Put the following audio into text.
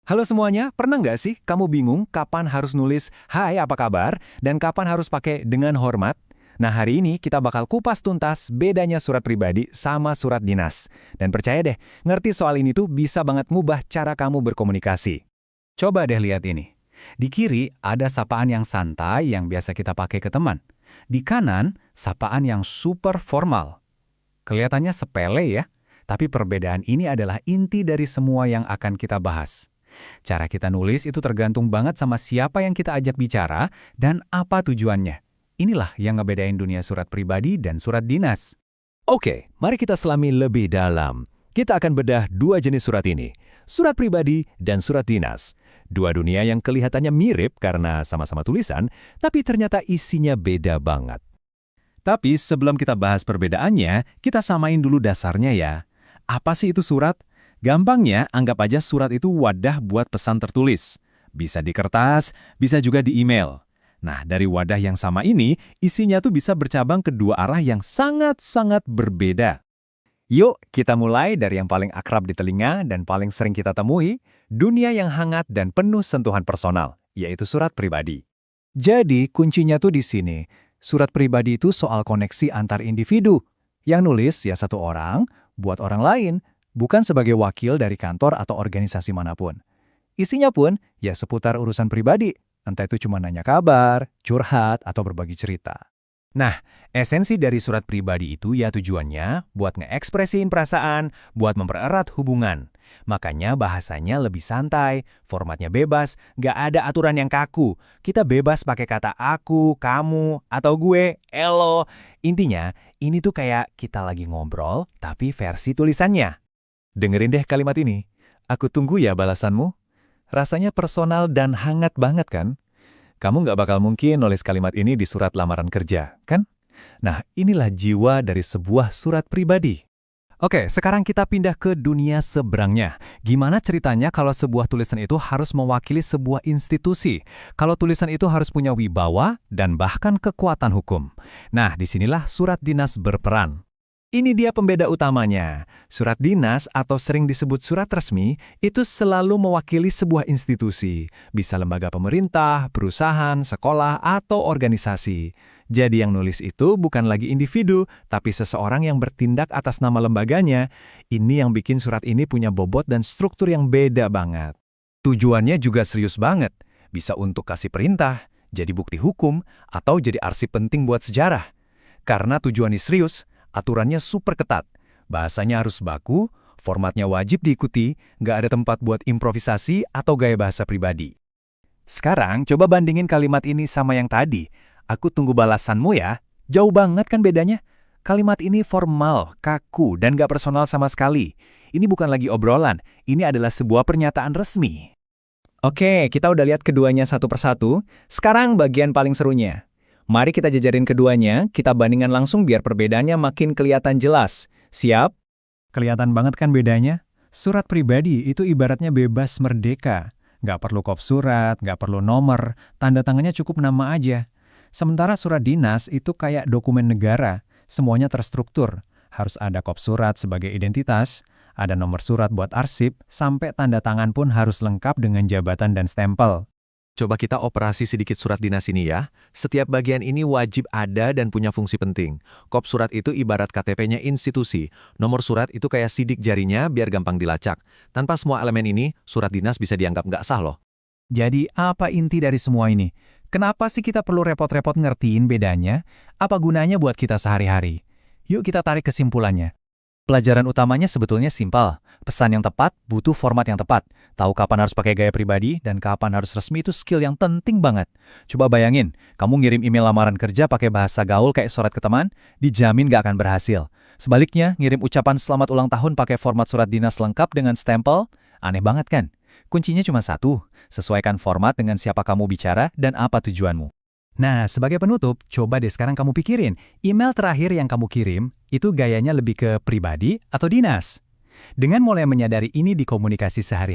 Halo semuanya, pernah nggak sih kamu bingung kapan harus nulis "Hai, apa kabar?" dan kapan harus pakai "dengan hormat"? Nah, hari ini kita bakal kupas tuntas bedanya surat pribadi sama surat dinas. Dan percaya deh, ngerti soal ini tuh bisa banget ngubah cara kamu berkomunikasi. Coba deh lihat ini. Di kiri ada sapaan yang santai yang biasa kita pakai ke teman. Di kanan, sapaan yang super formal. Kelihatannya sepele ya, tapi perbedaan ini adalah inti dari semua yang akan kita bahas. Cara kita nulis itu tergantung banget sama siapa yang kita ajak bicara dan apa tujuannya. Inilah yang ngebedain dunia surat pribadi dan surat dinas. Oke, mari kita selami lebih dalam. Kita akan bedah dua jenis surat ini, surat pribadi dan surat dinas. Dua dunia yang kelihatannya mirip karena sama-sama tulisan, tapi ternyata isinya beda banget. Tapi sebelum kita bahas perbedaannya, kita samain dulu dasarnya ya. Apa sih itu surat? Gampangnya, anggap aja surat itu wadah buat pesan tertulis. Bisa di kertas, bisa juga di email. Nah, dari wadah yang sama ini, isinya tuh bisa bercabang ke dua arah yang sangat-sangat berbeda. Yuk, kita mulai dari yang paling akrab di telinga dan paling sering kita temui, dunia yang hangat dan penuh sentuhan personal, yaitu surat pribadi. Jadi, kuncinya tuh di sini. Surat pribadi itu soal koneksi antar individu. Yang nulis ya satu orang, buat orang lain, bukan sebagai wakil dari kantor atau organisasi manapun. Isinya pun ya seputar urusan pribadi, entah itu cuma nanya kabar, curhat, atau berbagi cerita. Nah, esensi dari surat pribadi itu ya tujuannya buat ngeekspresiin perasaan, buat mempererat hubungan. Makanya bahasanya lebih santai, formatnya bebas, nggak ada aturan yang kaku. Kita bebas pakai kata aku, kamu, atau gue, elo. Intinya, ini tuh kayak kita lagi ngobrol, tapi versi tulisannya. Dengerin deh kalimat ini. Aku tunggu ya balasanmu. Rasanya personal dan hangat banget kan? Kamu nggak bakal mungkin nulis kalimat ini di surat lamaran kerja, kan? Nah, inilah jiwa dari sebuah surat pribadi. Oke, sekarang kita pindah ke dunia seberangnya. Gimana ceritanya kalau sebuah tulisan itu harus mewakili sebuah institusi? Kalau tulisan itu harus punya wibawa dan bahkan kekuatan hukum. Nah, disinilah surat dinas berperan. Ini dia pembeda utamanya. Surat dinas atau sering disebut surat resmi itu selalu mewakili sebuah institusi, bisa lembaga pemerintah, perusahaan, sekolah, atau organisasi. Jadi yang nulis itu bukan lagi individu, tapi seseorang yang bertindak atas nama lembaganya. Ini yang bikin surat ini punya bobot dan struktur yang beda banget. Tujuannya juga serius banget. Bisa untuk kasih perintah, jadi bukti hukum, atau jadi arsip penting buat sejarah. Karena tujuannya serius, aturannya super ketat, bahasanya harus baku, formatnya wajib diikuti, nggak ada tempat buat improvisasi atau gaya bahasa pribadi. Sekarang coba bandingin kalimat ini sama yang tadi. Aku tunggu balasanmu ya. Jauh banget kan bedanya? Kalimat ini formal, kaku, dan nggak personal sama sekali. Ini bukan lagi obrolan, ini adalah sebuah pernyataan resmi. Oke, kita udah lihat keduanya satu persatu. Sekarang bagian paling serunya. Mari kita jajarin keduanya, kita bandingkan langsung biar perbedaannya makin kelihatan jelas. Siap? Kelihatan banget kan bedanya? Surat pribadi itu ibaratnya bebas merdeka. Nggak perlu kop surat, nggak perlu nomor, tanda tangannya cukup nama aja. Sementara surat dinas itu kayak dokumen negara, semuanya terstruktur. Harus ada kop surat sebagai identitas, ada nomor surat buat arsip, sampai tanda tangan pun harus lengkap dengan jabatan dan stempel. Coba kita operasi sedikit surat dinas ini ya. Setiap bagian ini wajib ada dan punya fungsi penting. Kop surat itu ibarat KTP-nya institusi. Nomor surat itu kayak sidik jarinya biar gampang dilacak. Tanpa semua elemen ini, surat dinas bisa dianggap nggak sah loh. Jadi apa inti dari semua ini? Kenapa sih kita perlu repot-repot ngertiin bedanya? Apa gunanya buat kita sehari-hari? Yuk kita tarik kesimpulannya. Pelajaran utamanya sebetulnya simpel. Pesan yang tepat butuh format yang tepat. Tahu kapan harus pakai gaya pribadi dan kapan harus resmi itu skill yang penting banget. Coba bayangin, kamu ngirim email lamaran kerja pakai bahasa gaul kayak surat ke teman, dijamin gak akan berhasil. Sebaliknya, ngirim ucapan selamat ulang tahun pakai format surat dinas lengkap dengan stempel, aneh banget kan? Kuncinya cuma satu, sesuaikan format dengan siapa kamu bicara dan apa tujuanmu. Nah, sebagai penutup, coba deh sekarang kamu pikirin, email terakhir yang kamu kirim, itu gayanya lebih ke pribadi atau dinas? Dengan mulai menyadari ini di komunikasi sehari-hari,